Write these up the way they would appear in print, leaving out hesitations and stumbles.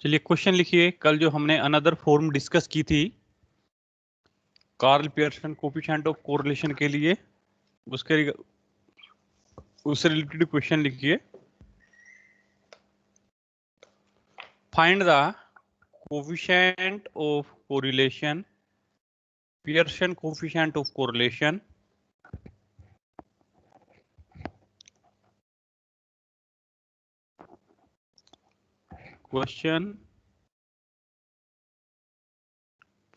चलिए क्वेश्चन लिखिए। कल जो हमने अनदर फॉर्म डिस्कस की थी Karl Pearson coefficient of correlation के लिए, उसके उससे रिलेटेड क्वेश्चन लिखिए। Find the coefficient of correlation, Pearson coefficient of correlation question.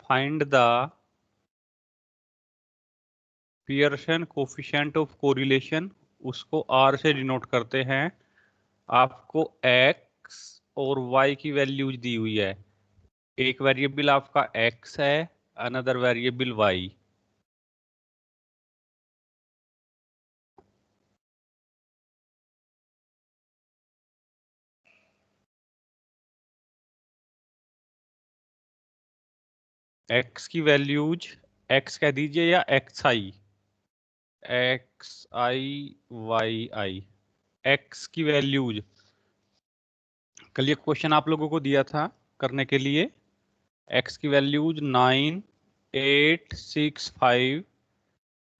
Find the Pearson coefficient of correlation, उसको R से डिनोट करते हैं। आपको X और Y की वैल्यूज दी हुई है। एक वेरिएबल आपका X है, अनदर वेरिएबल Y। X की वैल्यूज X कह दीजिए या XI, XI YI। X की वैल्यूज कल ये क्वेश्चन आप लोगों को दिया था करने के लिए। X की वैल्यूज 9 8 6 5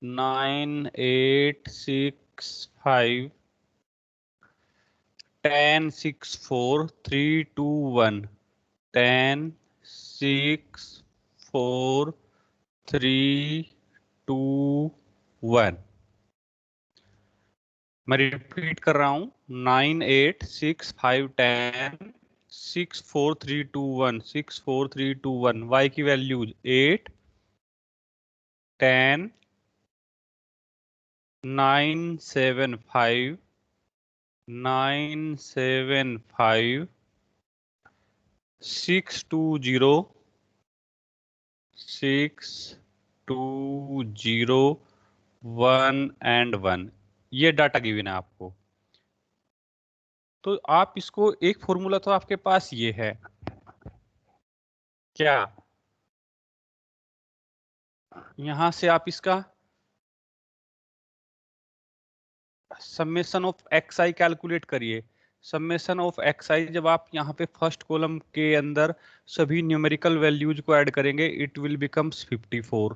9 8 6 5 10 6 4 3 2 1 10 6 4 3 2 1। मैं रिपीट कर रहा हूं, 9 8 6 5 10 6 4 3 2 1 6 4 3 2 1। Y की वैल्यूज 8 10 9 7 5 9 7 5 6 2 0 6 2 0 1 एंड 1। ये डाटा गिवन है आपको। तो आप इसको एक फॉर्मूला तो आपके पास ये है क्या, यहां से आप इसका summation of X I calculate करिए। समेशन ऑफ एक्स आई जब आप यहाँ पे फर्स्ट कॉलम के अंदर सभी न्यूमेरिकल वैल्यूज को ऐड करेंगे, it will becomes 54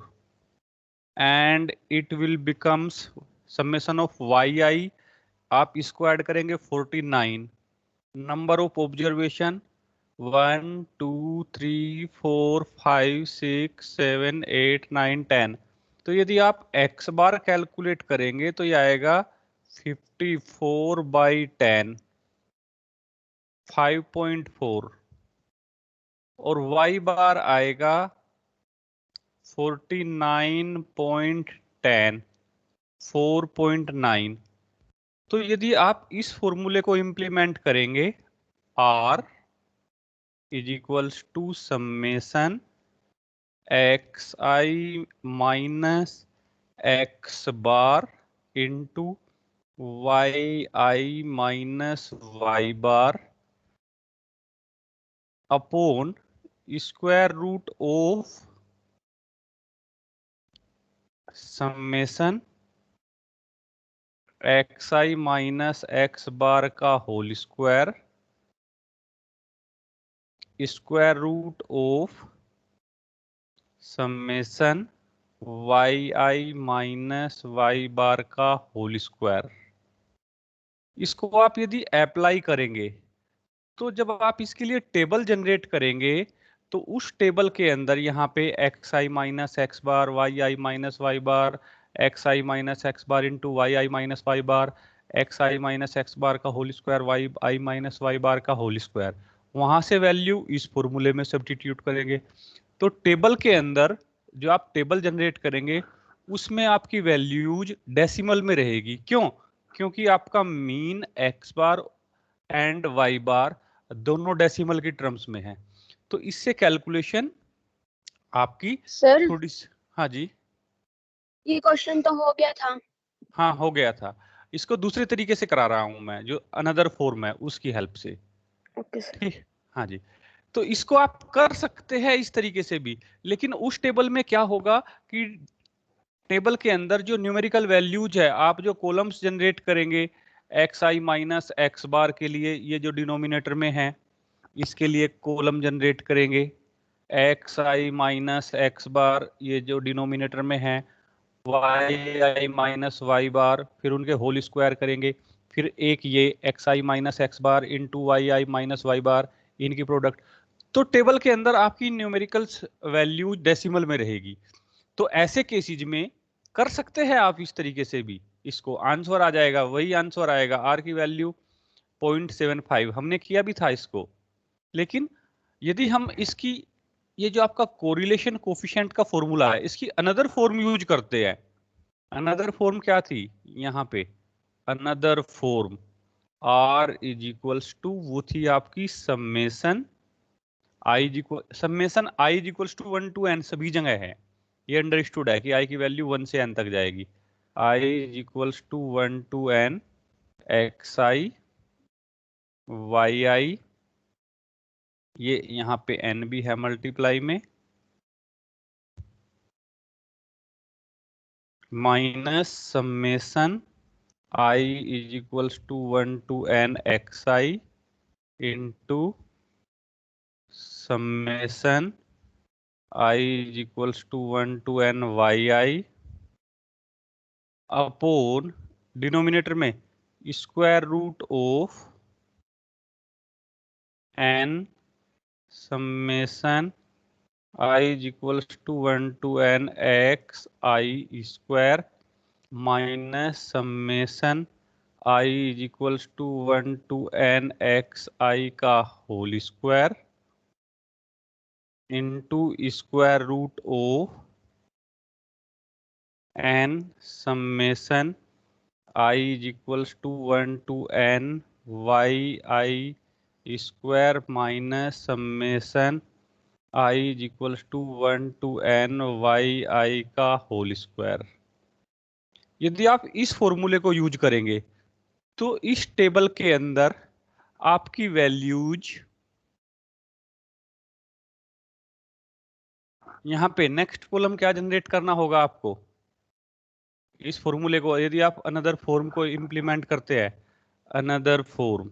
and it will becomes summation of Y आई, आप इसको ऐड करेंगे 49। Number of observation 1 2 3 4 5 6 7 8 9 10। तो यदि आप x बार कैलकुलेट करेंगे तो ये आएगा 54/10 5.4 और y बार आएगा 49.10 4.9। तो यदि आप इस फॉर्मूले को इंप्लीमेंट करेंगे, R is equals to summation XI minus x bar into YI minus y bar upon square root of summation XI minus x bar का whole square square root of summation YI minus y bar का whole square. इसको आप यदि apply करेंगे तो जब आप इसके लिए टेबल जनरेट करेंगे तो उस टेबल के अंदर यहाँ पे XI minus X bar YI minus Y bar XI minus X bar into YI minus Y bar XI minus X bar का whole square YI minus Y bar का होल स्क्वायर, वहां से वैल्यू इस फॉर्मूले में सब्स्टिट्यूट करेंगे। तो table के अंदर जो आप टेबल जनरेट करेंगे उसमें आपकी वैल्यूज डेसिमल में रहेगी। क्यों? क्योंकि आपका mean X bar and Y bar दोनों डेसिमल की टर्म्स में है। तो इससे कैलकुलेशन आपकी सर थोड़ी हाँ जी, ये क्वेश्चन तो हो गया था। हाँ हो गया था। इसको दूसरे तरीके से करा रहा हूं मैं, जो अनदर फॉर्म है उसकी हेल्प से। Okay sir. ठीक, हाँ जी। तो इसको आप कर सकते हैं इस तरीके से भी, लेकिन उस टेबल में क्या होगा कि टेबल के अंदर जो न्यूमेरिकल वैल्यूज है, आप जो कॉलम्स जनरेट करेंगे XI माइनस एक्स बार के लिए, ये जो डिनोमिनेटर में है, इसके लिए कॉलम जनरेट करेंगे एक्स आई माइनस एक्स बार, ये जो डिनोमिनेटर में है, वाई आई माइनस वाई बार, फिर उनके होल स्क्वायर करेंगे, फिर एक ये एक्स आई minus X bar into Y आई माइनस वाई बार, इनकी प्रोडक्ट। तो टेबल के अंदर आपकी न्यूमेरिकल्स वैल्यू डेसिमल में रहेगी। तो ऐसे केसेज में कर सकते हैं आप इस तरीके से भी, इसको आंसर आ जाएगा, वही आंसर आएगा, आर की वैल्यू 0.75, हमने किया भी था इसको। लेकिन यदि हम इसकी, ये जो आपका कोरिलेशन कोफिशिएंट का फॉर्मूला है, इसकी अनदर फॉर्म यूज करते हैं। अनदर फॉर्म क्या थी यहाँ पे, another form R is equals to, वो थी आपकी summation i is equal, summation i is equals to 1 to n, सभी जगह है, ये अंडरस्टूड है कि i की वैल्यू 1 से n तक जाएगी। i is equals to 1 to n X I Y I, ये यहाँ पे n भी है मल्टीप्लाई में, minus summation i is equals to 1 to n X I into summation i is equals to 1 to n Y I upon denominator में square root of n summation i is equals to 1 to n X I square minus summation i is equals to 1 to n X I का whole square into square root of n summation i is equals to 1 to n Y I square minus summation i is equals to 1 to n Y I का whole square. यदि आप इस फॉर्मूले को use करेंगे तो इस टेबल के अंदर आपकी वैल्यूज, यहाँ पे नेक्स्ट कॉलम क्या जनरेट करना होगा आपको, इस फॉर्मूले को यदि आप अनदर फॉर्म को इंप्लीमेंट करते हैं, अनदर फॉर्म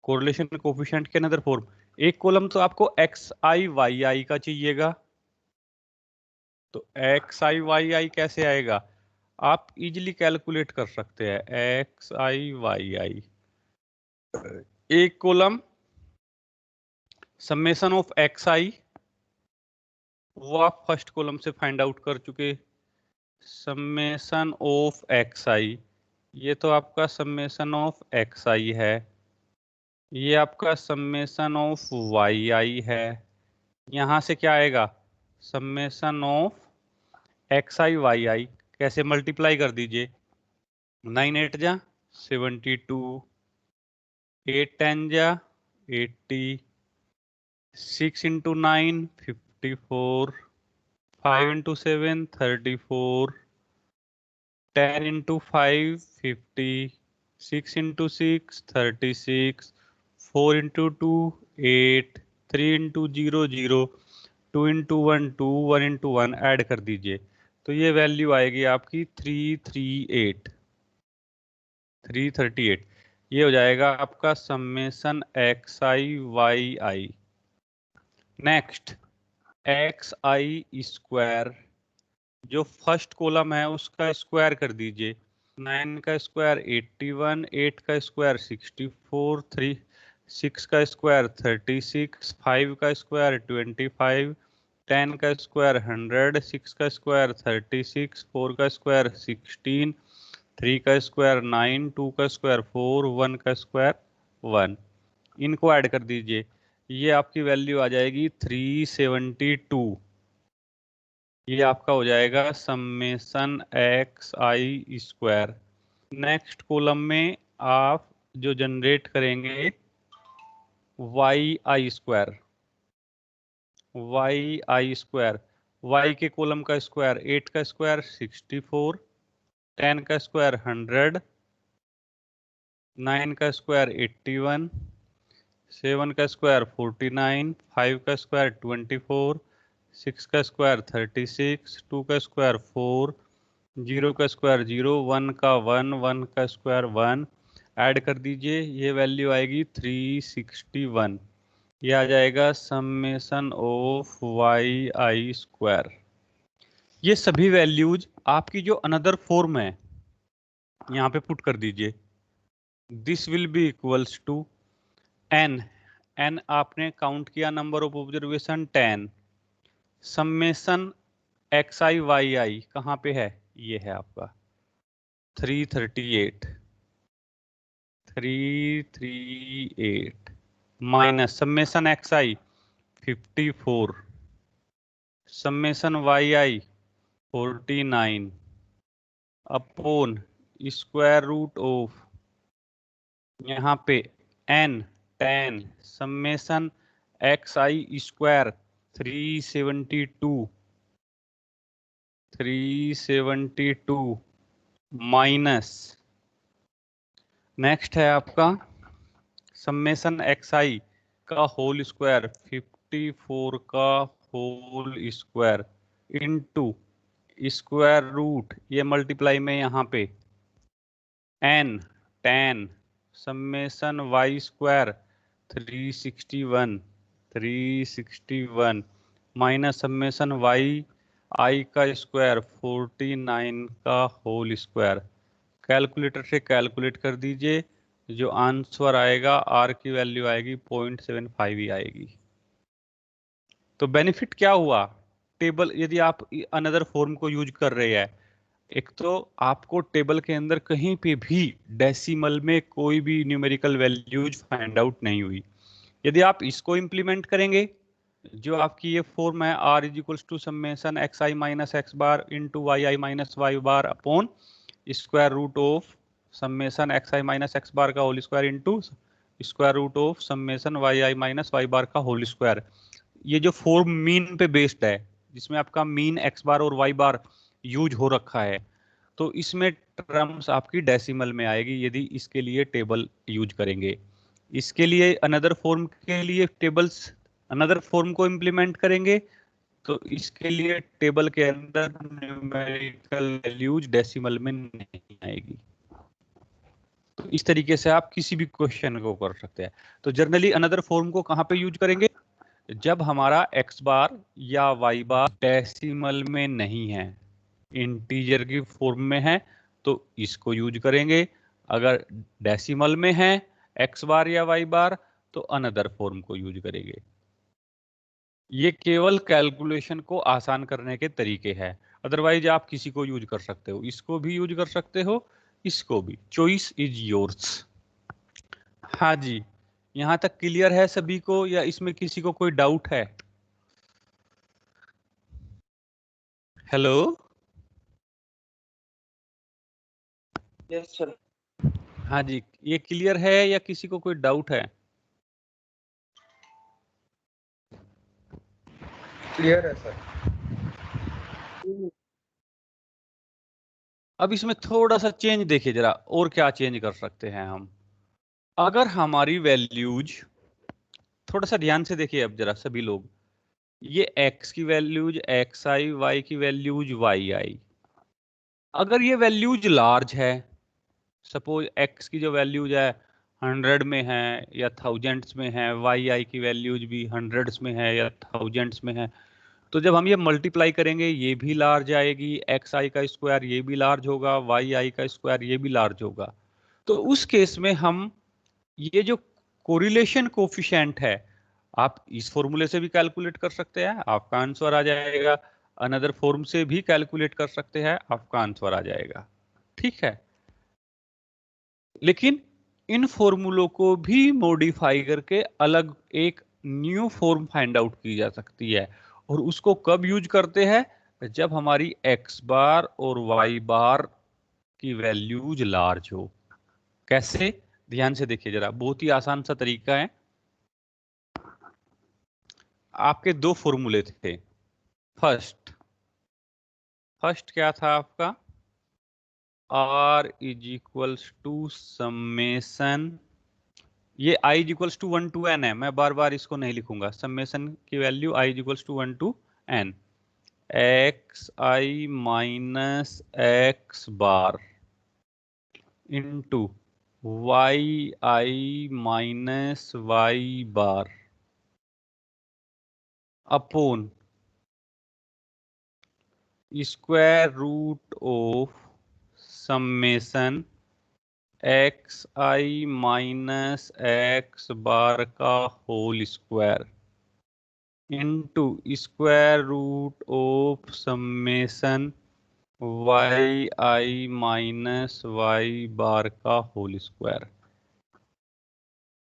कोरिलेशन कोफिशिएंट के अनदर फॉर्म, एक कॉलम तो आपको एक्स आई वाई आई का चाहिएगा, तो एक्स आई वाई आई कैसे आएगा, आप इजीली कैलकुलेट कर सकते हैं, एक्स आई वाई आई। एक कॉलम समेसन ऑफ एक्स आई, वो आप फर्स्ट कॉलम से फाइंड आउट कर चुके, समेसन ऑफ एक्स आई, ये तो आपका समेसन ऑफ एक्स आई है, ये आपका समेसन ऑफ वाई आई है, यहाँ से क्या आएगा, summation of X I Y I, कैसे मल्टीप्लाई कर दीजिए, 9 8 जा 72, 8 10 जा 80, 6 into 9 54, 5 into 7 34, 10 into 5 50, 6 into 6 36, 4 into 2 8, 3 into 0 0, 2 into 1 2, 1 into 1 add कर दीजिए, तो ये वैल्यू आएगी आपकी 338, ये हो जाएगा आपका summation x I Y I. Next x I square, जो फर्स्ट कॉलम है उसका स्क्वायर कर दीजिए, 9 का स्क्वायर 81, 8 का स्क्वायर 64, 3 6 का स्क्वायर 36, 5 का स्क्वायर 25, 10 का स्क्वायर 100, 6 का स्क्वायर 36, 4 का स्क्वायर 16, 3 का स्क्वायर 9, 2 का स्क्वायर 4, 1 का स्क्वायर 1, इनको ऐड कर दीजिए, ये आपकी वैल्यू आ जाएगी 372, ये आपका हो जाएगा summation x I square. Next column में आप जो जनरेट करेंगे वाई आई स्क्वायर, वाई आई स्क्वायर, वाई के कॉलम का स्क्वायर 8 का स्क्वायर 64, 10 का स्क्वायर 100, 9 का स्क्वायर 81, 7 का स्क्वायर 49, 5 का स्क्वायर 24, 6 का स्क्वायर 36, 2 का स्क्वायर 4, 0 का स्क्वायर 0, 1 का 1, 1 का स्क्वायर 1, ऐड कर दीजिए, ये वैल्यू आएगी 361। ये आ जाएगा summation of Y I square. ये सभी वैल्यूज आपकी जो अनदर फॉर्म है यहाँ पे पुट कर दीजिए। This will be equals to N, N आपने काउंट किया number of observation 10, summation x I Y I कहाँ पे है, ये है आपका 338 minus summation x I 54, summation Y I 49 upon square root of यहाँ पे n 10 summation x I square 372 minus next है आपका समेशन एक्स आई का होल स्क्वायर 54 का whole square into square root, ये मल्टीप्लाई में यहाँ पे n 10 summation Y square 361 minus summation Y I का स्क्वायर 49 का होल स्क्वायर। कैलकुलेटर से कैलकुलेट कर दीजिए, जो आंसर आएगा आर की वैल्यू आएगी 0.75 ही आएगी। तो बेनिफिट क्या हुआ, टेबल यदि आप अनदर फॉर्म को यूज कर रहे हैं, एक तो आपको टेबल के अंदर कहीं पे भी डेसिमल में कोई भी न्यूमेरिकल वैल्यूज फाइंड आउट नहीं हुई। यदि आप इसको इंप्लीमेंट करेंगे, जो आपकी ये फॉर्म है R is equals to summation x I minus X bar into Y I minus Y bar upon square root of summation x I minus X bar का whole square into square root of summation Y I minus Y bar का whole square, ये जो form mean पे based है, जिसमें आपका mean X बार और Y बार use हो रखा है, तो इसमें टर्म्स आपकी डेसिमल में आएगी यदि इसके लिए टेबल यूज करेंगे। इसके लिए अनदर फॉर्म के लिए टेबल्स अनदर फॉर्म को इंप्लीमेंट करेंगे, तो इसके लिए टेबल के अंदर न्यूमेरिकल वैल्यूज डेसिमल में नहीं आएगी। तो इस तरीके से आप किसी भी क्वेश्चन को कर सकते हैं। तो जनरली अनदर फॉर्म को कहाँ पे यूज करेंगे, जब हमारा एक्स बार या वाई बार डेसिमल में नहीं है, इंटीजर की फॉर्म में है, तो इसको यूज करेंगे। अगर डेसिमल में है एक्स बार या वाई बार, तो अनदर फॉर्म को यूज करेंगे। ये केवल कैलकुलेशन को आसान करने के तरीके हैं, अदरवाइज आप किसी को यूज कर सकते हो, इसको भी यूज कर सकते हो, इसको भी, चॉइस इज योर्स। हाँ जी, यहां तक क्लियर है सभी को, या इसमें किसी को कोई डाउट है? Hello, yes sir. हाँ जी, ये क्लियर है या किसी को कोई डाउट है? क्लियर है सर। अब इसमें थोड़ा सा चेंज देखिए जरा, और क्या चेंज कर सकते हैं हम। अगर हमारी वैल्यूज, थोड़ा सा ध्यान से देखिए अब जरा सभी लोग, ये x की वैल्यूज एक्स आई, वाई की वैल्यूज वाई आई, अगर ये वैल्यूज लार्ज है, सपोज x की जो वैल्यूज है 100 में है या थाउजेंड्स में है, वाई आई की वैल्यूज भी हंड्रेड्स में है या थाउजेंड्स में है, तो जब हम ये मल्टीप्लाई करेंगे ये भी लार्ज आएगी, एक्स आई का स्क्वायर ये भी लार्ज होगा, वाई आई का स्क्वायर ये भी लार्ज होगा। तो उस केस में हम ये जो कोरिलेशन कोफिशिएंट है, आप इस फॉर्मूले से भी कैलकुलेट कर सकते हैं, आपका आंसर आ जाएगा। अनदर फॉर्म से भी कैलकुलेट कर सकते हैं, आपका आंसर आ जाएगा। ठीक है, लेकिन इन फॉर्मूलों को भी मॉडिफाई करके अलग एक न्यू फॉर्म फाइंड आउट की जा सकती है, और उसको कब यूज करते हैं, जब हमारी एक्स बार और वाई बार की वैल्यूज लार्ज हो। कैसे, ध्यान से देखिए जरा, बहुत ही आसान सा तरीका है। आपके दो फॉर्मूले थे। फर्स्ट क्या था आपका, r is equals to summation, ये i is equals to 1 to n है, मैं बार बार इसको नहीं लिखूंगा, समेशन की value i is equals to 1 to n, X I minus X bar into Y I minus Y bar upon square root of summation x I minus X bar का whole square into square root of summation Y I minus Y bar का whole square.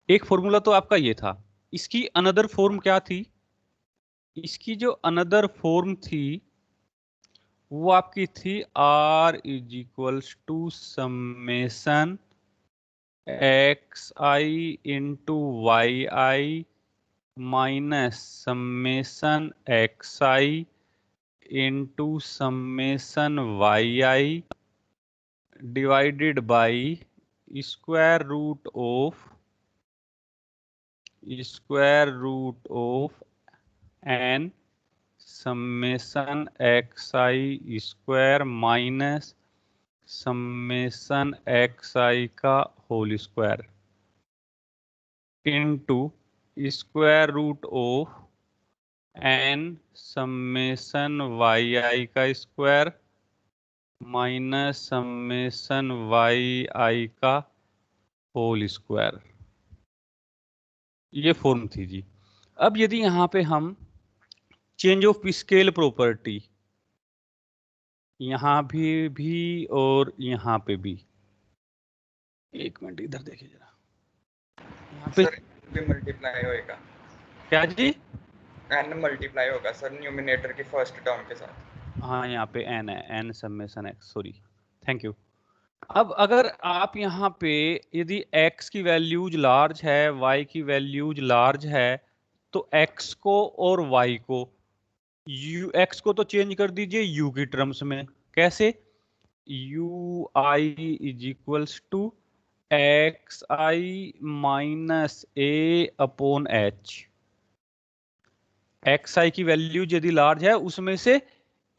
एक formula तो आपका ये था, इसकी another form क्या थी? इसकी जो अनदर फॉर्म थी वो आपकी थी R is equals to summation x I into Y I minus summation x I into summation Y I divided by square root of N summation x I square minus summation x I का whole square into square root of N summation Y I का square minus summation Y I का whole square. ये form थी जी। अब यदि यहाँ पे हम चेंज ऑफ स्केल प्रॉपर्टी यहाँ भी और यहाँ पे भी, एक मिनट इधर देखिए जरा, यहाँ पे सर भी मल्टीप्लाई होएगा, क्या जी? एन मल्टीप्लाई होगा सर न्यूमिनेटर की फर्स्ट टर्म के साथ। हाँ यहाँ पे एन है, n summation x, sorry, thank you. अब अगर आप यहाँ पे यदि x की वैल्यूज लार्ज है, y की वैल्यूज लार्ज है, तो x को और y को, x को तो चेंज कर दीजिए u की टर्म्स में। कैसे? u i is equals to X I minus A upon H. X I की वैल्यू यदि लार्ज है उसमें से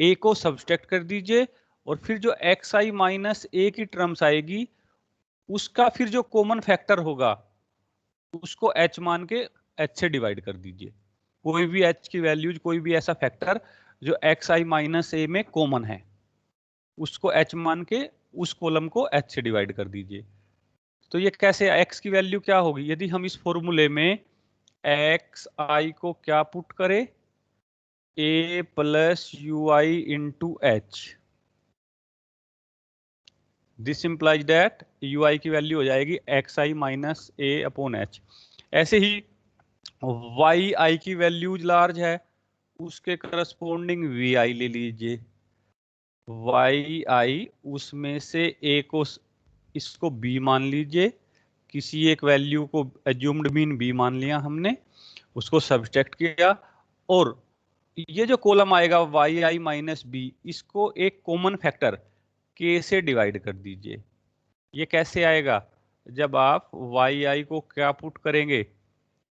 a को सब्सट्रैक्ट कर दीजिए और फिर जो एक्स आई माइनस ए की टर्म्स आएगी उसका फिर जो कॉमन फैक्टर होगा उसको h मान के h से डिवाइड कर दीजिए। कोई भी h की वैल्यूज, कोई भी ऐसा फैक्टर जो एक्स आई माइनस ए में कॉमन है उसको h मान के उस कॉलम को h से डिवाइड कर दीजिए। तो ये कैसे, x की वैल्यू क्या होगी यदि हम इस फॉर्मूले में एक्स आई को क्या पुट करें, a plus you I into H, this implies that U I की वैल्यू हो जाएगी एक्स आई माइनस ए अपॉन एच। ऐसे ही वाई आई की वैल्यूज लार्ज है, उसके करस्पॉन्डिंग वी आई ले लीजिए। वाई आई उसमें से ए को, इसको बी मान लीजिए, किसी एक वैल्यू को एज्यूम्ड मीन बी मान लिया हमने, उसको सब्सट्रैक्ट किया और ये जो कॉलम आएगा वाई आई माइनस बी, इसको एक कॉमन फैक्टर के से डिवाइड कर दीजिए। ये कैसे आएगा? जब आप वाई आई को क्या पुट करेंगे,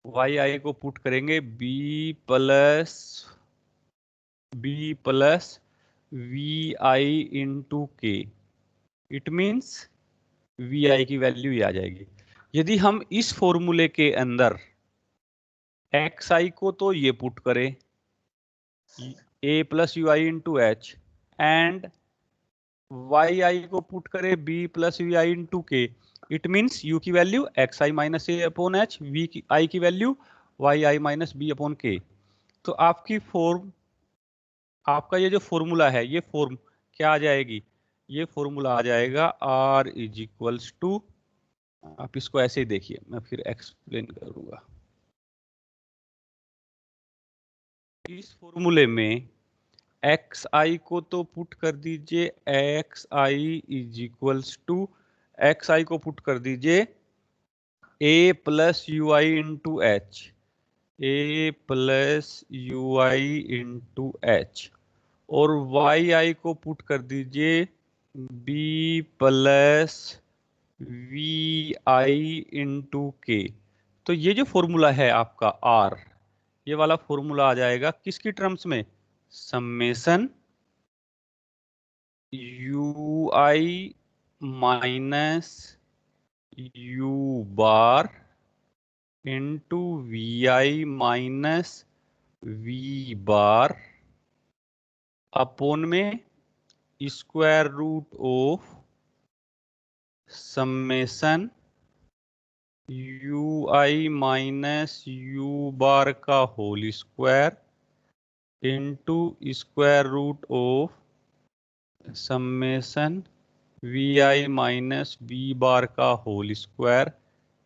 वाई आई को पुट करेंगे b plus we I into के, इट मीन्स वी आई की वैल्यू ये आ जाएगी। यदि हम इस फॉर्मूले के अंदर एक्स आई को तो ये पुट करें A plus you I into H and Y I को पुट करें B plus we I into के, इट मीन्स u की वैल्यू एक्स आई माइनस ए अपॉन एच, वी की आई की वैल्यू वाई आई माइनस बी अपॉन के। तो आपकी फॉर्म, आपका ये जो फॉर्मूला है ये फॉर्म क्या आ जाएगी? ये फॉर्मूला आ जाएगा r इज इक्वल्स टू, आप इसको ऐसे ही देखिए, मैं फिर एक्सप्लेन करूंगा। इस फॉर्मूले में एक्स आई को तो पुट कर दीजिए X I is equals to, X I को पुट कर दीजिए A plus you I into H, A plus you I into H, और वाई आई को पुट कर दीजिए B plus we I into के। तो ये जो फॉर्मूला है आपका आर, ये वाला फॉर्मूला आ जाएगा किसकी टर्म्स में? Summation you I minus u bar into V I minus V bar upon में square root of summation you I minus U bar का whole square into square root of summation V I minus B bar का whole square.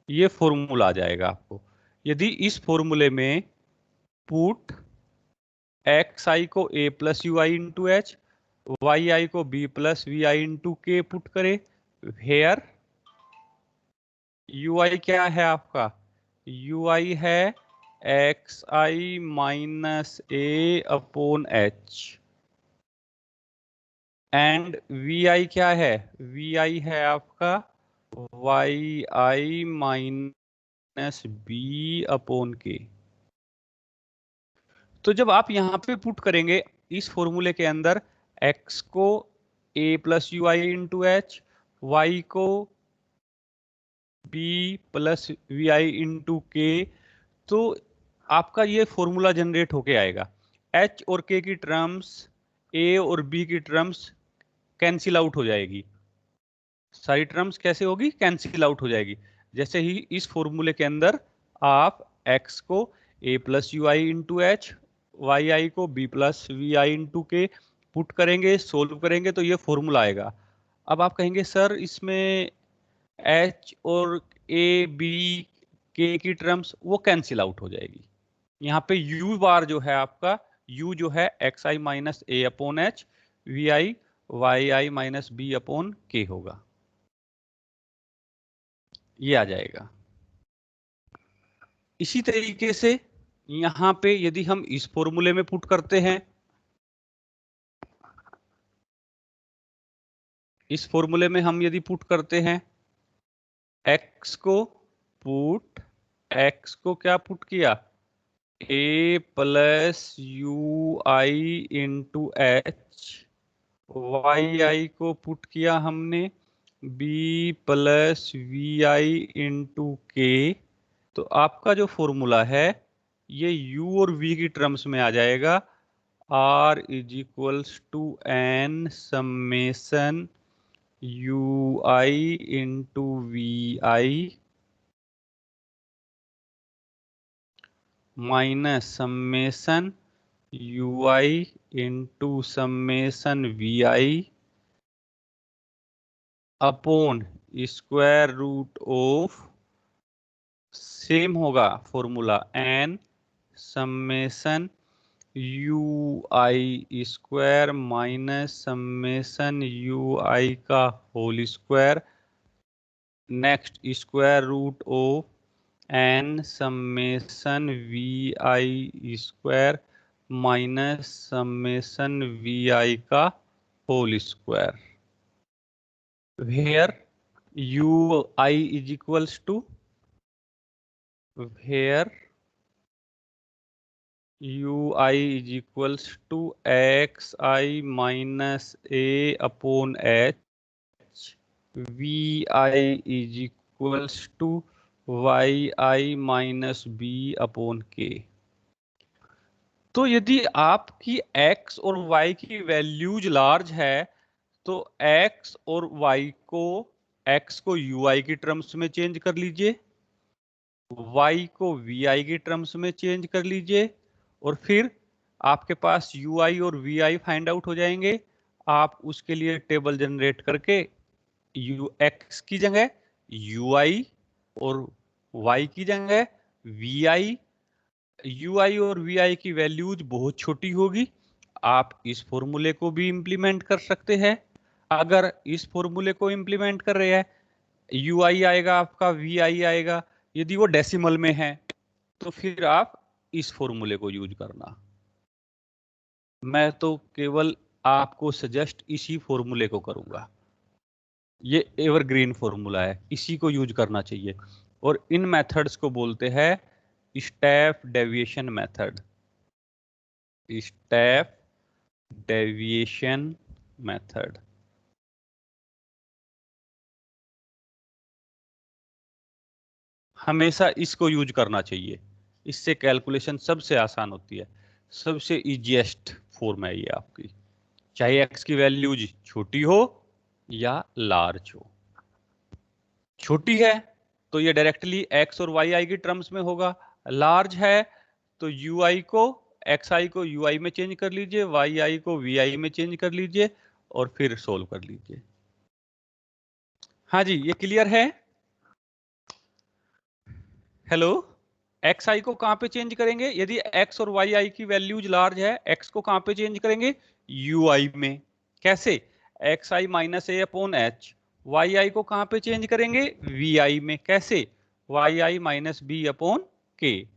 ये formula आ जाएगा आपको। यदि इस फॉर्मूले में पुट एक्स आई को A plus you I into H, Y I को B plus we I into K put करे, हेयर यू आई क्या है आपका, यू आई है x I minus A upon H, and we I क्या है, V I है आपका वाई आई माइनस बी अपॉन के। तो जब आप यहां पे पुट करेंगे इस फॉर्मूले के अंदर x को a plus you I into H, y को b plus we I into के, तो आपका ये फॉर्मूला जनरेट होके आएगा। h और k की टर्म्स a और b की टर्म्स कैंसिल आउट हो जाएगी। सारी टर्म्स कैसे होगी, कैंसिल आउट हो जाएगी। जैसे ही इस फॉर्मूले के अंदर आप x को a plus you I into H, Y I को b plus we I into K put करेंगे, सोल्व करेंगे, तो ये फॉर्मूला आएगा। अब आप कहेंगे सर इसमें h और a b k की टर्म्स वो कैंसिल आउट हो जाएगी। यहाँ पे u बार जो है आपका, u जो है x I minus A upon H, v i Y I minus B upon k होगा, ये आ जाएगा। इसी तरीके से यहां पे यदि हम इस फॉर्मूले में पुट करते हैं, इस फॉर्मूले में हम यदि पुट करते हैं x को, पुट x को क्या पुट किया, a plus you I into H, Y I को पुट किया हमने b plus we I into के। तो आपका जो फॉर्मूला है ये u और v की टर्म्स में आ जाएगा, r is equals to N summation you I into V I minus summation you I into summation V I upon square root of, same होगा formula, N summation you I square minus summation you आई का whole square, next square root of N summation V I square minus summation V I का whole square, where U I is equals to, where U I is equals to X I minus A upon H, v I is equals to y I minus B upon के। तो यदि आपकी x और y की values large है तो x और y को, x को ui की टर्म्स में चेंज कर लीजिए, y को vi की टर्म्स में चेंज कर लीजिए, और फिर आपके पास ui और vi फाइंड आउट हो जाएंगे। आप उसके लिए टेबल जनरेट करके x की जगह ui और y की जगह vi, ui और vi की वैल्यूज बहुत छोटी होगी। आप इस फॉर्मूले को भी इंप्लीमेंट कर सकते हैं। अगर इस फॉर्मूले को इंप्लीमेंट कर रहे हैं, ui आएगा आपका, vi आएगा, यदि वो डेसिमल में है तो फिर आप इस फॉर्मूले को यूज करना। मैं तो केवल आपको सजेस्ट इसी फॉर्मूले को करूंगा, ये एवरग्रीन फॉर्मूला है, इसी को यूज करना चाहिए। और इन मेथड्स को बोलते हैं step deviation method, step deviation method. हमेशा इसको यूज करना चाहिए, इससे कैलकुलेशन सबसे आसान होती है, सबसे इजीएस्ट फॉर्म है ये आपकी, चाहे एक्स की वैल्यूज छोटी हो या लार्ज हो। छोटी है तो ये डायरेक्टली एक्स और वाई आई की टर्म्स में होगा, लार्ज है तो यू आई को एक्स आई को यू आई में चेंज कर लीजिए, वाई आई को वी आई में चेंज कर लीजिए और फिर सोल्व कर लीजिए। हाँ जी, ये क्लियर है? हेलो, एक्स आई को कहां पे चेंज करेंगे? यदि एक्स और वाई आई की वैल्यूज लार्ज है, एक्स को कहां पे चेंज करेंगे? यू आई में। कैसे? X I minus A upon H. Y I को कहां पे चेंज करेंगे? वी आई में। कैसे? वाई आई माइनस बी अपॉन के।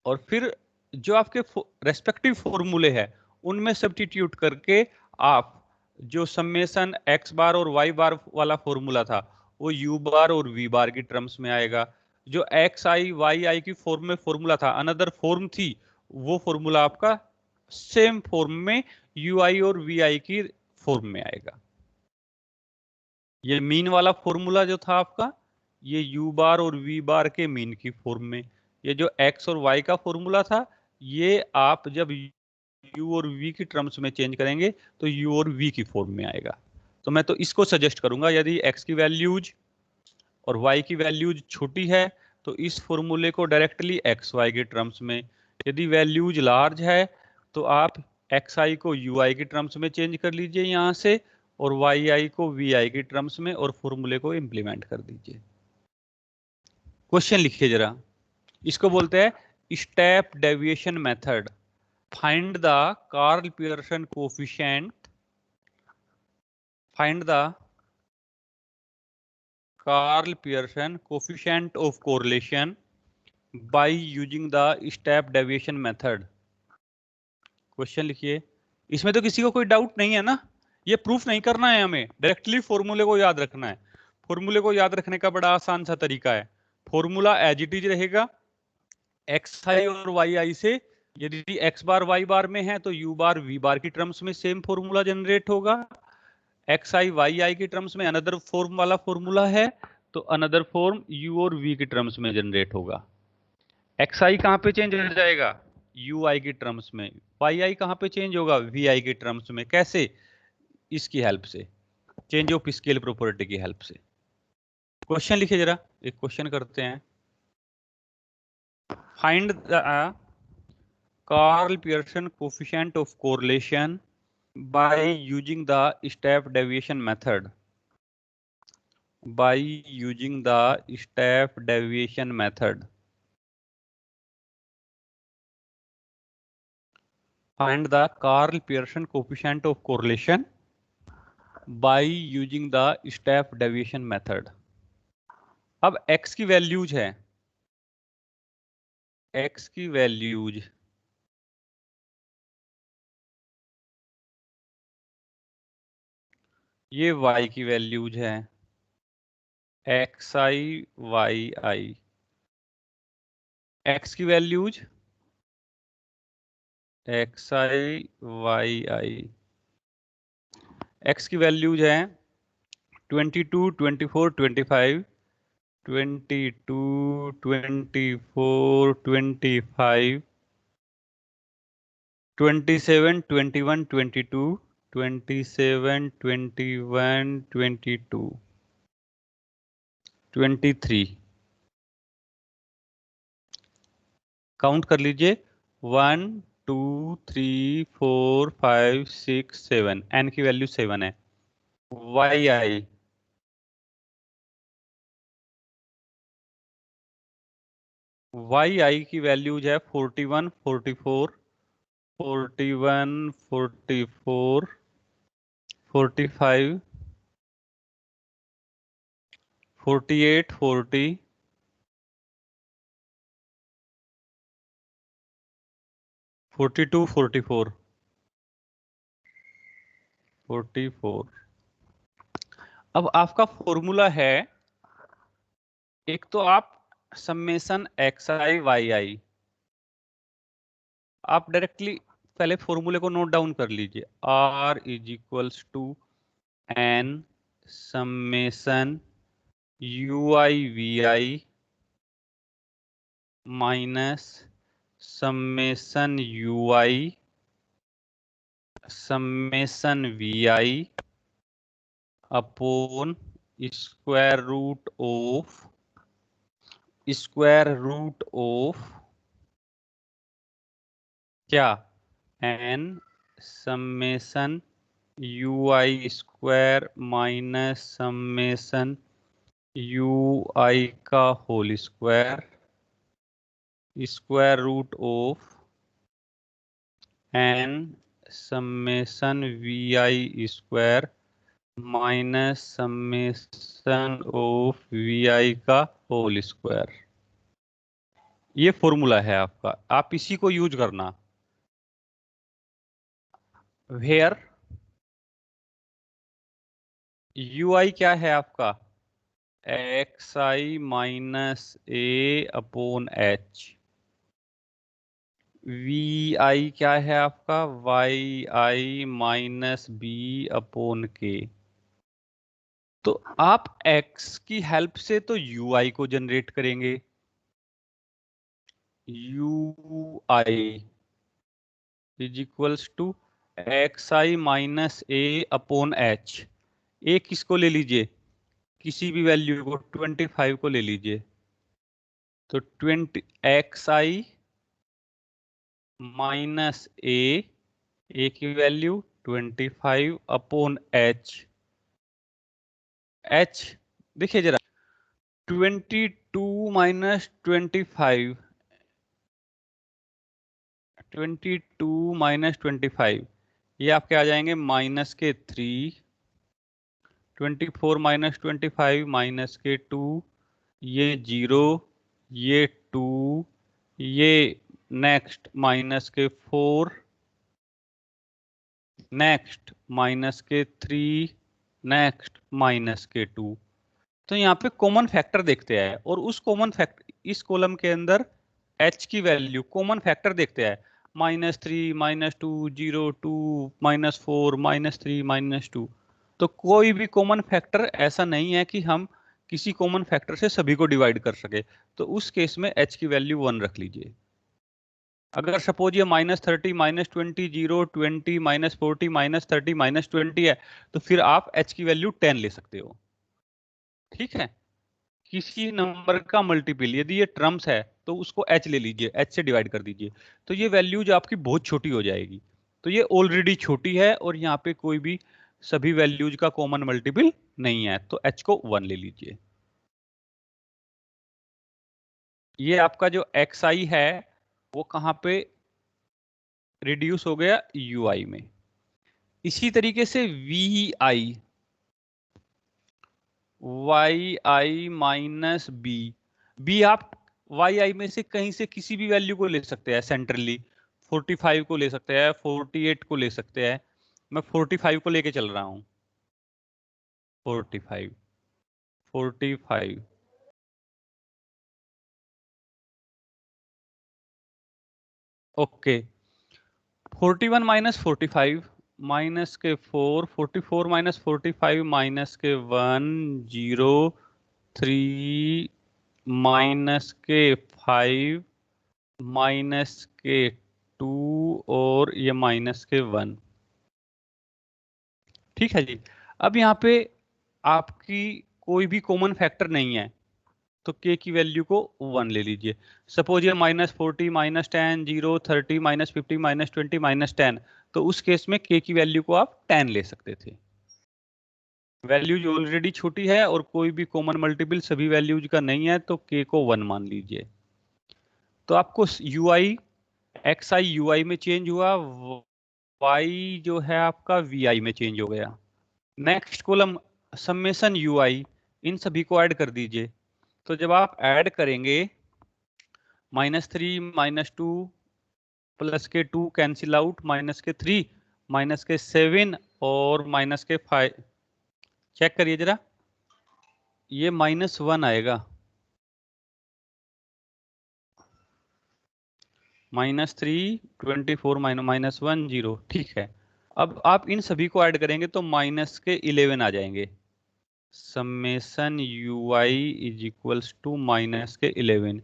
और फिर जो आपके रेस्पेक्टिव फॉर्मूले हैं उनमें सब्स्टिट्यूट करके आप जो समेशन एक्स बार और वाई बार वाला फॉर्मूला था वो यू बार और वी बार की टर्म्स में आएगा। जो एक्स आई वाई आई की फॉर्म में फॉर्मूला था, अनदर फॉर्म थी, वो फॉर्मूला आपका सेम फॉर्म में यू आई और वी आई की फॉर्म में आएगा। ये मीन वाला फॉर्मूला जो था आपका, ये यू बार और वी बार के मीन की फॉर्म में। ये जो एक्स और वाई का फॉर्मूला था, ये आप जब यू और वी की टर्म्स में चेंज करेंगे तो यू और वी की फॉर्म में आएगा। तो मैं तो इसको सजेस्ट करूंगा, यदि एक्स की वैल्यूज और वाई की वैल्यूज छोटी है तो इस फॉर्मूले को डायरेक्टली एक्स वाई के टर्म्स में, यदि वैल्यूज लार्ज है तो आप एक्स आई को यू आई के टर्म्स में चेंज कर लीजिए यहां से, और वाई आई को वी आई के टर्म्स में, और फॉर्मूले को इंप्लीमेंट कर दीजिए। क्वेश्चन लिखिए जरा, इसको बोलते हैं step deviation method. Find the Karl Pearson coefficient, find the Karl Pearson coefficient of correlation by using the step deviation method. Question लिखिए। इसमें तो किसी को कोई डाउट नहीं है ना? ये प्रूफ नहीं करना है हमें, डायरेक्टली फॉर्मूले को याद रखना है। फॉर्मूले को याद रखने का बड़ा आसान सा तरीका है, फॉर्मूला एज इट इज रहेगा, एक्स आई और वाई आई से यदि एक्स बार वाई बार में है तो यू बार वी बार की टर्म्स में सेम फॉर्मूला जनरेट होगा, एक्स आई वाई आई की टर्म्स में अनदर फॉर्म वाला फॉर्मूला है तो अनदर फॉर्म यू और वी की टर्म्स में जनरेट होगा। एक्स आई कहां पे चेंज हो जाएगा? यू आई की टर्म्स में। वाई आई कहां पे चेंज होगा? वी आई की टर्म्स में। कैसे? इसकी हेल्प से, चेंज ऑफ स्केल प्रॉपर्टी की हेल्प से। क्वेश्चन लिखिए जरा, एक क्वेश्चन करते हैं। Find the Karl Pearson coefficient of correlation by using the step deviation method, by using the step deviation method. Find the Karl Pearson coefficient of correlation by using the step deviation method. अब x की values है, x की values ये y की values है, x आई Y आई। x की values x आई Y आई, x की values है 22, 24, 25, 22, 24, 25, 27, 21, 22, 27, 21, 22, 23। काउंट कर लीजिए, 1, 2, 3, 4, 5, 6, 7। एन की वैल्यू 7 है। वाई आई की वैल्यूज है 41, 44, 41, 44, 45, 48, 40, 42, 44, 44। अब आपका फॉर्मूला है, एक तो आप समेशन एक्स आई वाई आई, आप डायरेक्टली पहले फॉर्मूले को नोट डाउन कर लीजिए, r is equals to N summation you I we I minus summation ui summation vi upon square root of क्या n summation ui square minus summation ui का whole square root of n summation vi square minus summation of vi का whole square. ये formula है आपका, आप इसी को use करना। वेयर ui क्या है आपका xi minus a upon h, vi क्या है आपका yi minus b upon k। तो आप x की हेल्प से तो ui को जनरेट करेंगे, ui is equals to xi minus a upon h। a किसको ले लीजिए, किसी भी वैल्यू को, 25 को ले लीजिए, तो 20 xi माइनस a की वैल्यू 25 अपॉन h। h देखिए जरा, 22 माइनस 25, 22 माइनस 25 ये आपके आ जाएंगे माइनस के 3, 24 माइनस 25 माइनस के 2, ये 0, ये 2, ये नेक्स्ट माइनस के 4, नेक्स्ट माइनस के 3, नेक्स्ट माइनस के 2। तो यहाँ पे कॉमन फैक्टर देखते हैं और उस कॉमन फैक्टर, इस कॉलम के अंदर h की वैल्यू कॉमन फैक्टर देखते हैं, -3, -2, 0, 2, -4, -3, -2। तो कोई भी कॉमन फैक्टर ऐसा नहीं है कि हम किसी कॉमन फैक्टर से सभी को डिवाइड कर सके, तो उस केस में h की वैल्यू 1 रख लीजिए। अगर सपोज ये -30, -20, 0, 20, -40, -30, -20 है, तो फिर आप h की वैल्यू 10 ले सकते हो। ठीक है, किसी नंबर का मल्टीपल यदि ये टर्म्स है तो उसको h ले लीजिए, h से डिवाइड कर दीजिए, तो ये वैल्यू जो आपकी बहुत छोटी हो जाएगी। तो ये ऑलरेडी छोटी है और यहाँ पे कोई भी सभी वैल्यूज का कॉमन मल्टीपल नहीं है, तो h को 1 ले लीजिए। ये आपका जो xi है वो कहाँ पे रिड्यूस हो गया, ui में। इसी तरीके से vi yi माइनस b आप yi में से कहीं से किसी भी वैल्यू को ले सकते हैं सेंट्रली, 45 को ले सकते हैं, 48 को ले सकते हैं। मैं 45 को लेके चल रहा हूं, 45 45 ओके। 41 माइनस 45 माइनस के 4, 44 माइनस 45 माइनस के 1, 0, 3 माइनस के 5 माइनस के 2 और ये माइनस के 1। ठीक है जी। अब यहाँ पे आपकी कोई भी कॉमन फैक्टर नहीं है, तो k की वैल्यू को 1 ले लीजिए। सपोज ये -40 -10 0 30 -50 -20 -10, तो उस केस में k की वैल्यू को आप 10 ले सकते थे। वैल्यूज ऑलरेडी छोटी है और कोई भी कॉमन मल्टीपल सभी वैल्यूज का नहीं है, तो k को 1 मान लीजिए। तो आपको ui xi ui में चेंज हुआ, y जो है आपका vi में चेंज हो गया। नेक्स्ट कॉलम समेशन ui, इन सभी को ऐड कर दीजिए। तो जब आप ऐड करेंगे -3 -2 प्लस के 2 कैंसिल आउट, माइनस के 3 माइनस के 7 और माइनस के 5, चेक करिए जरा, ये -1 आएगा, -3 24 -1 0। ठीक है, अब आप इन सभी को ऐड करेंगे तो माइनस के 11 आ जाएंगे। Summation ui is equals to minus के 11।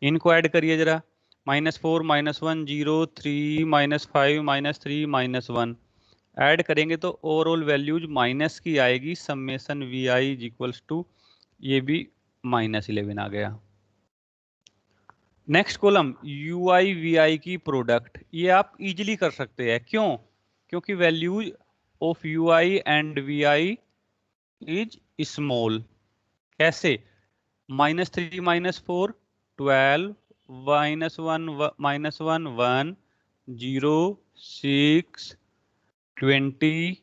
इनको ऐड करिए जरा, -4 -1 0 3 -5 -3 -1 ऐड करेंगे तो ओवरऑल वैल्यूज माइनस की आएगी। Summation V I is equals to, ये भी -11 आ गया। Next column U I we आई की प्रोडक्ट, ये आप इजीली कर सकते हैं। क्यों? क्योंकि values of u i and we I is small. कैसे? -3 -4 12 -1 -1 1 0 6 20,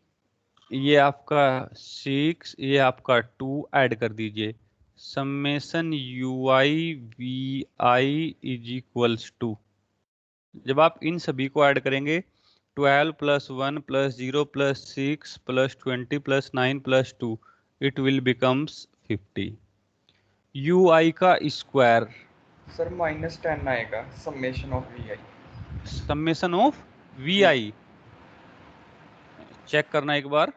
ये आपका 6, ये आपका 2 ऐड कर दीजिए। Summation you I we I is equals to, जब आप इन सभी को ऐड करेंगे 12 + 1 + 0 + 6 + 20 + 9 + 2, इट विल बिकम्स 50। यू आई का स्क्वायर, सर -10 आएगा summation of v i. Summation of v i check करना एक बार।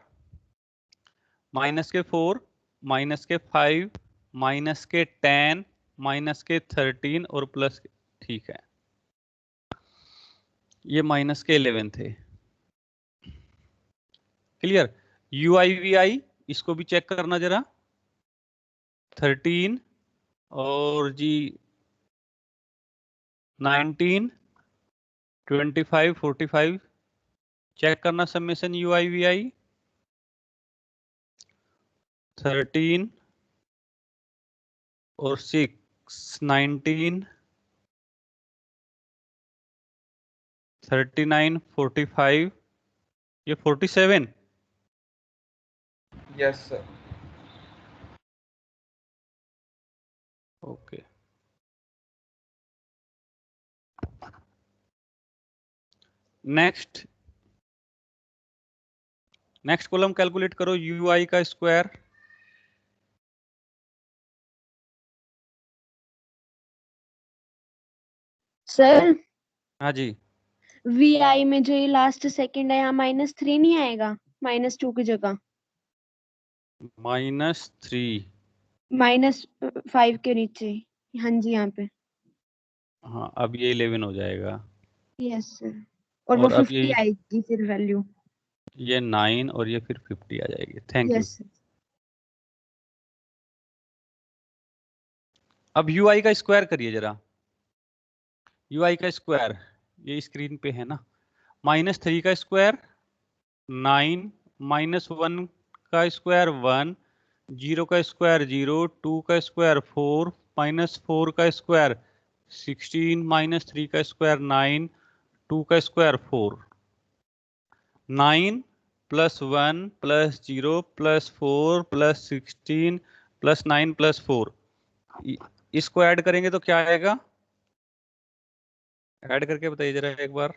-4 -5 -10 -13 और प्लस, ठीक है, ये -11 थे। क्लियर? यू आई वी आई इसको भी चेक करना जरा, 13 और जी 19 25 45 चेक करना। समेशन यू आई वी आई 13 और 6 19 39 45, ये 47। Yes sir. Okay, next column calculate करो यू आई का स्क्वायर। सर हाँ जी, वी आई में जो ये लास्ट सेकंड है यहाँ -3 नहीं आएगा, -2 की जगह -3। -5 के नीचे। हाँ जी यहाँ पे। हाँ, अब ये 11 हो जाएगा यस सर, और वो और अब 50 ये आएगी फिर वैल्यू। 9 और ये फिर 50 आ जाएगी। Thank you. Yes sir. अब यू आई का स्क्वायर करिए जरा। यू आई का स्क्वायर ये स्क्रीन पे है ना, -3 का स्क्वायर 9, -1 का स्क्वायर 1, 0 का स्क्वायर 0, 2 का स्क्वायर 4, -4 का स्क्वायर 16, -3 का स्क्वायर 9, 2 का स्क्वायर 4। 9 + 1 + 0 + 4 + 16 + 9 + 4, इसको ऐड करेंगे तो क्या आएगा? ऐड करके बताइए जरा एक बार।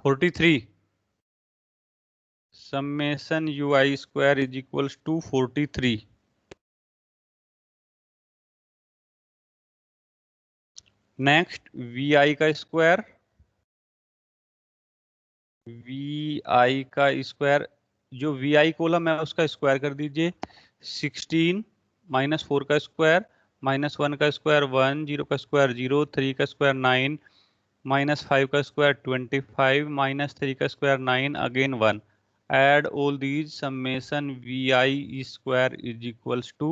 (43) summation you I square is equals to 43। Next V I का स्क्वायर, वी आई का स्क्वायर, जो वी आई कॉलम है उसका स्क्वायर कर दीजिए। 16 -4 का स्क्वायर, -1 का स्क्वायर 1, 0 का स्क्वायर 0, 3 का स्क्वायर 9, -5 का स्क्वायर 25, -3 का square 9, again 1। Add all these, summation vi square is equals to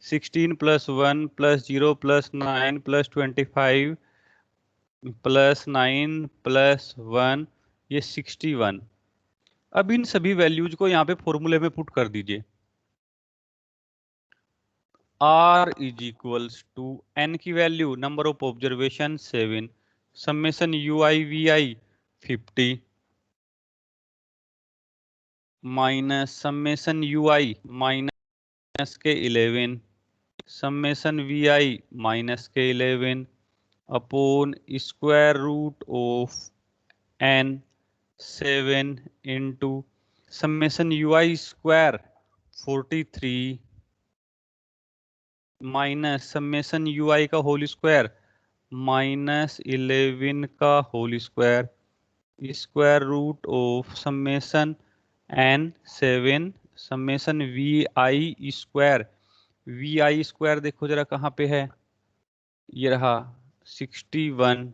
16 + 1 + 0 + 9 + 25 + 9 + 1, ये 61। अब इन सभी वैल्यूज को यहाँ पे फॉर्मूले में पुट कर दीजिए। R is equals to n की value, number of observation 7, summation you I we I 50 minus summation you I minus के 11, समेशन वी आई माइनस के 11 upon square root of n 7 into summation you I square 43 minus summation you आई का whole square minus 11 का whole square square root of summation N 7 summation V I square देखो जरा कहाँ पे है, ये रहा 61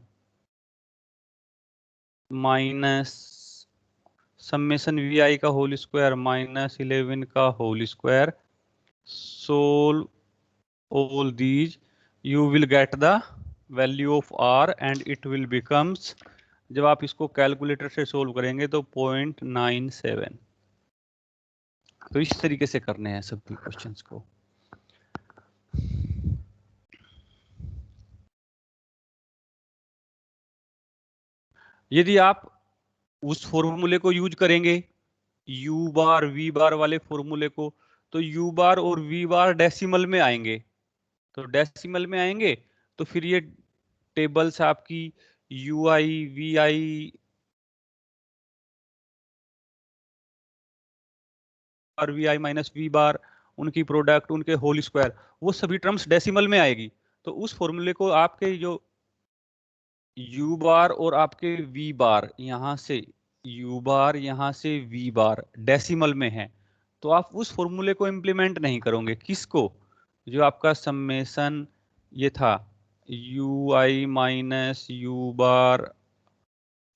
माइनस समेशन वी आई का होल स्क्वायर माइनस 11 का whole square solve all these you will get the value of r and it will becomes, जब आप इसको कैलकुलेटर से सोल्व करेंगे तो 0.97। तो इस तरीके से करने हैं सभी क्वेश्चंस को। यदि आप उस फॉर्मूले को यूज करेंगे u बार v बार वाले फॉर्मूले को, तो u बार और v बार डेसिमल में आएंगे, तो डेसिमल में आएंगे तो फिर ये टेबल्स आपकी यू आई वी आई और वी आई माइनस वी बार, उनकी प्रोडक्ट, उनके होल स्क्वायर, वो सभी टर्म्स डेसिमल में आएगी। तो उस फॉर्मूले को आपके जो u बार और आपके v बार यहाँ से u बार यहाँ से v बार डेसिमल में है, तो आप उस फॉर्मूले को इम्प्लीमेंट नहीं करोगे। किसको? जो आपका समेशन ये था U I minus U bar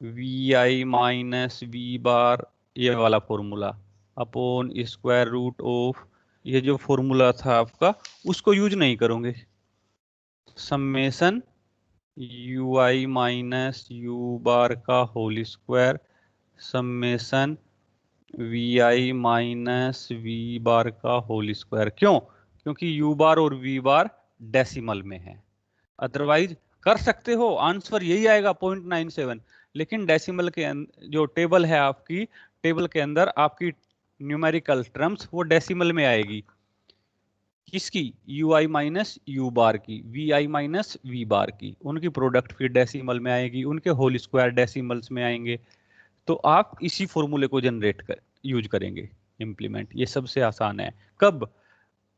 V I minus V bar, ये वाला formula upon square root of, ये जो फॉर्मूला था आपका उसको यूज नहीं करोगे। Summation you I minus U bar का होल स्क्वायर समेशन वी आई माइनस वी बार का होल स्क्वायर। क्यों? क्योंकि यू बार और वी बार डेसिमल में है। अदरवाइज कर सकते हो, आंसर यही आएगा 0.97, लेकिन डेसिमल के जो टेबल है आपकी, टेबल के अंदर आपकी न्यूमेरिकल टर्म्स वो डेसिमल में आएगी। किसकी? यू आई माइनस यू बार की, वी आई माइनस वी बार की, उनकी प्रोडक्ट फिर डेसिमल में आएगी, उनके होल स्क्वायर डेसिमल्स में आएंगे। तो आप इसी फॉर्मूले को जनरेट कर यूज करेंगे इंप्लीमेंट। ये सबसे आसान है। कब?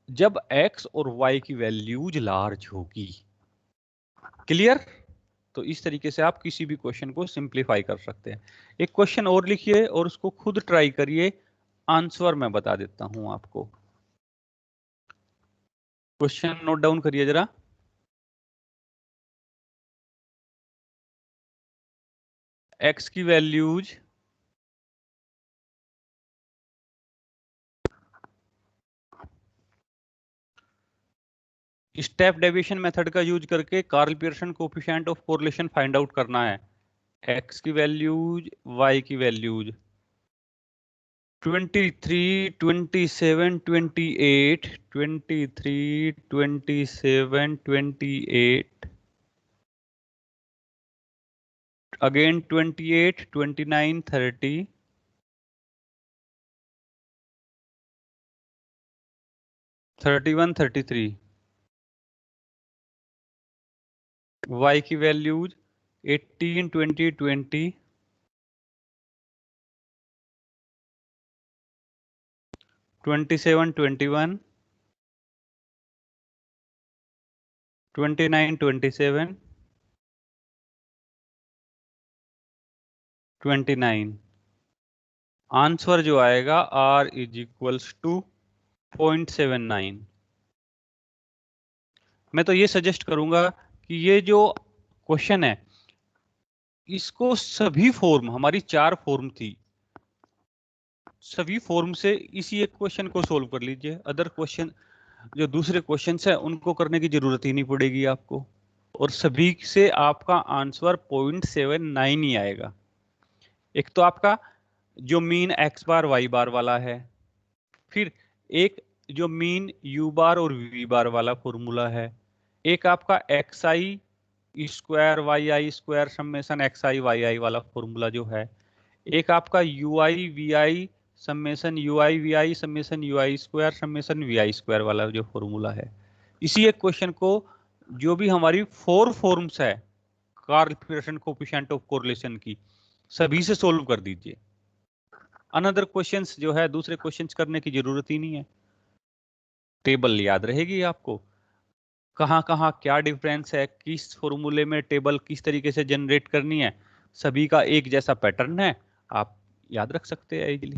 जब x और y की वैल्यूज लार्ज होगी। क्लियर? तो इस तरीके से आप किसी भी क्वेश्चन को सिंप्लीफाई कर सकते हैं। एक क्वेश्चन और लिखिए और उसको खुद ट्राई करिए, आंसर मैं बता देता हूं आपको। क्वेश्चन नोट डाउन करिए जरा। x की वैल्यूज स्टेप डेविएशन मेथड का यूज करके Karl Pearson coefficient of correlation find out करना है। x की वैल्यूज, y की वैल्यूज 23, 27, 28, 23, 27, 28, again 28, 29, 30, 31, 33। y की वैल्यूज 18, 20, 20, 27, 21, 29, 27, 29। आंसर जो आएगा r इज इक्वल्स टू 0.79। मैं तो ये सजेस्ट करूंगा कि ये जो क्वेश्चन है इसको सभी फॉर्म, हमारी 4 फॉर्म थी, सभी फॉर्म से इसी एक क्वेश्चन को सोल्व कर लीजिए। अदर क्वेश्चन जो दूसरे क्वेश्चंस है उनको करने की जरूरत ही नहीं पड़ेगी आपको, और सभी से आपका आंसर 0.79 ही आएगा। एक तो आपका जो मीन x बार y बार वाला है, फिर एक जो मीन u बार और v बार वाला फॉर्मूला है, एक आपका xi square yi square summation xi yi वाला फॉर्मूला जो है, एक आपका ui vi summation ui vi summation ui square summation vi square वाला जो फॉर्मूला है। इसी एक क्वेश्चन को जो भी हमारी 4 फॉर्म्स है Karl Pearson coefficient of correlation की, सभी से सोल्व कर दीजिए। अनदर क्वेश्चंस जो है दूसरे क्वेश्चंस करने की जरूरत ही नहीं है, टेबल याद रहेगी आपको। कहाँ कहाँ क्या डिफरेंस है, किस फॉर्मूले में टेबल किस तरीके से जनरेट करनी है, सभी का एक जैसा पैटर्न है, आप याद रख सकते हैं इजीली।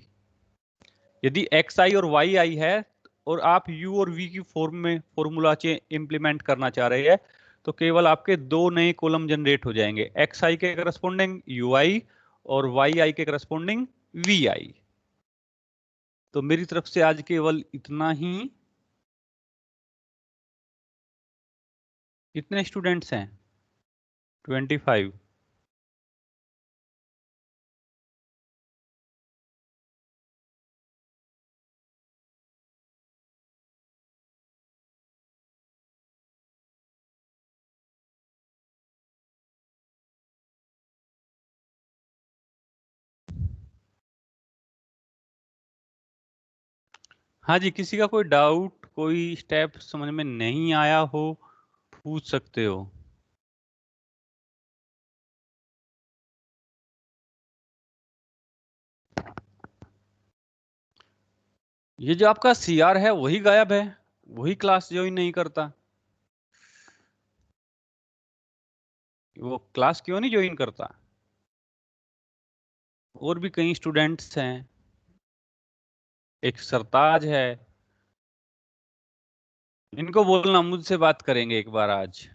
यदि एक्स आई और वाई आई है और आप यू और वी की फॉर्म में फॉर्मूला इंप्लीमेंट करना चाह रहे हैं, तो केवल आपके दो नए कॉलम जनरेट हो जाएंगे, एक्स आई के करस्पॉन्डिंग यू आई और वाई आई के करस्पॉन्डिंग वी आई। तो मेरी तरफ से आज केवल इतना ही। कितने स्टूडेंट्स हैं? 25। हाँ जी, किसी का कोई डाउट, कोई स्टेप समझ में नहीं आया हो, पूछ सकते हो। ये जो आपका सीआर है वही गायब है, वही क्लास ज्वाइन नहीं करता। वो क्लास क्यों नहीं ज्वाइन करता? और भी कई स्टूडेंट्स हैं, एक सरताज है, इनको बोलना मुझसे बात करेंगे एक बार आज।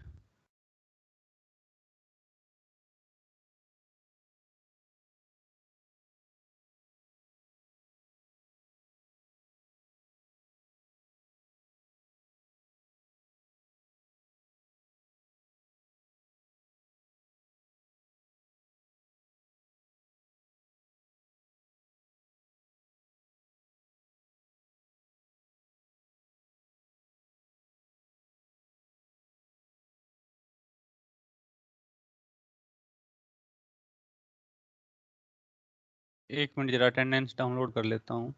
एक मिनट, जरा अटेंडेंस डाउनलोड कर लेता हूँ।